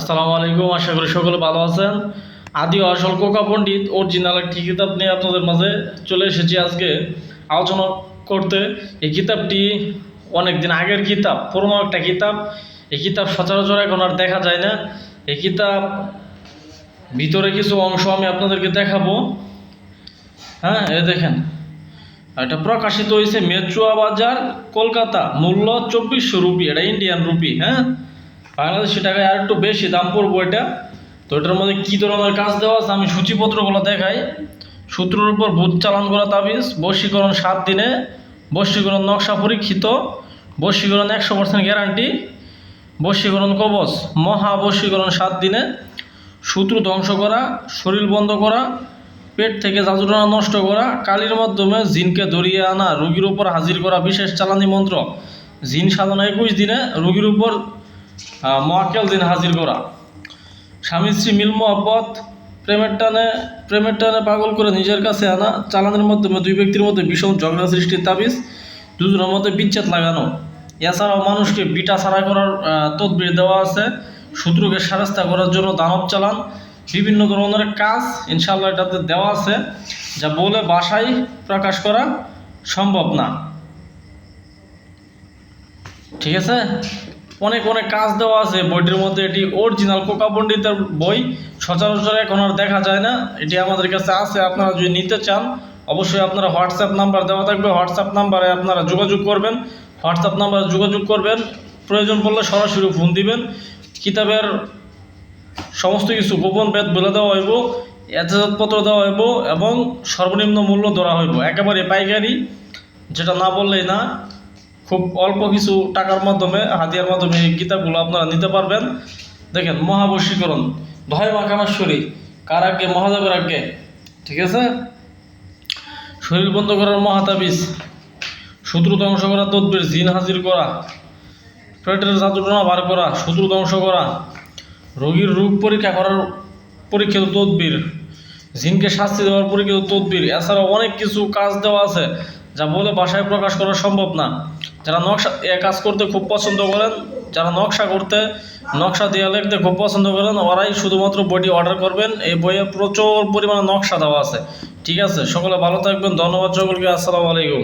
আসসালামু আলাইকুম। আশা করি সকলে ভালো আছেন। আদি ও আসল কোকা পণ্ডিত অরিজিনাল একটি কিতাব নিয়ে আপনাদের মাঝে চলে এসেছি আজকে আলোচনা করতে। এই কিতাবটি অনেক দিন আগের কিতাব, পুরনো একটা কিতাব। এই কিতাব সচরাচর এখন আর দেখা যায় না। এই কিতাব ভিতরে কিছু অংশ আমি আপনাদেরকে দেখাবো। হ্যাঁ, এ দেখেন, এটা প্রকাশিত হয়েছে মেচুয়া বাজার, কলকাতা। মূল্য 2400 রুপি। এটা ইন্ডিয়ান রুপি। হ্যাঁ, বাংলাদেশি টাকায় আর একটু বেশি দাম পড়বো এটা। তো এটার মধ্যে কী ধরনের কাজ দেওয়া আছে আমি সূচিপত্রগুলো দেখাই। সূত্রের উপর ভূত চালান করা তাবিজ, বশীকরণ 7 দিনে, বশীকরণ নকশা পরীক্ষিত, বশীকরণ 100% গ্যারান্টি, বশীকরণ কবচ, মহা বশীকরণ 7 দিনে, শত্রু ধ্বংস করা, শরীর বন্ধ করা, পেট থেকে জাদুটনা নষ্ট করা, কালির মাধ্যমে জিনকে ধরিয়ে আনা, রোগীর উপর হাজির করা বিশেষ চালানি মন্ত্র, জিন সাধনা 21 দিনে, রোগীর উপর মোয়াক্কেল জিন হাজির করা, স্বামী স্ত্রী মিল মোহাব্বত, প্রেমের টানে পাগল করে নিজের কাছে আনা, চালানের মাধ্যমে দুই ব্যক্তির মধ্যে ভীষণ ঝগড়া সৃষ্টির তাবিজ, দুজনের মধ্যে বিচ্ছেদ লাগানো। এছাড়াও মানুষকে বিটা ছাড়া করার তদবির দেওয়া আছে, শত্রুকে সারাস্তা করার জন্য দানব চালান, বিভিন্ন ধরনের কাজ ইনশাআল্লাহ এটাতে দেওয়া আছে, যা বলে ভাষায় প্রকাশ করা সম্ভব না। ঠিক আছে, অনেক অনেক কাজ দেওয়া আছে বইটির মধ্যে। এটি অরিজিনাল কোকা পণ্ডিতের বই, সচরাচর এখন আর দেখা যায় না। এটি আমাদের কাছে আছে। আপনারা যদি নিতে চান অবশ্যই আপনারা হোয়াটসঅ্যাপ নাম্বার দেওয়া থাকবে, হোয়াটসঅ্যাপ নাম্বারে আপনারা যোগাযোগ করবেন। হোয়াটসঅ্যাপ নাম্বারে যোগাযোগ করবেন, প্রয়োজন পড়লে সরাসরি ফোন দিবেন। কিতাবের সমস্ত কিছু গোপন ভেদ বলে দেওয়া হইব, এজাজতপত্র দেওয়া হইব এবং সর্বনিম্ন মূল্য ধরা হইব, একেবারে পাইকারি, যেটা না বললেই না। খুব অল্প কিছু টাকার মাধ্যমে, হাতিয়ার মাধ্যমে এই কিতাবগুলো আপনারা নিতে পারবেন। দেখেন, মহাবশীকরণ, ভয় মাখামাশ্বরী, কার আগে মহাদেবের আগে। ঠিক আছে, শরীর বন্ধ করার মহাতাবিজ, শত্রু ধ্বংস করা তদবির, জিন হাজির করা, পেটের জাদুটনা বার করা, শত্রু ধ্বংস করা, রোগীর রোগ পরীক্ষা করার পরীক্ষিত তদবির, জিনকে শাস্তি দেওয়ার পরীক্ষিত তদবির। এছাড়াও অনেক কিছু কাজ দেওয়া আছে যা বলে ভাষায় প্রকাশ করা সম্ভব না। যারা নকশা কাজ করতে খুব পছন্দ করেন, যারা নকশা দিয়ে লিখতে খুব পছন্দ করেন, ওরাই শুধুমাত্র বইটি অর্ডার করবেন। এই বইয়ে প্রচুর পরিমাণে নকশা দেওয়া আছে। ঠিক আছে, সকলে ভালো থাকবেন। ধন্যবাদ সকলকে। আসসালামু আলাইকুম।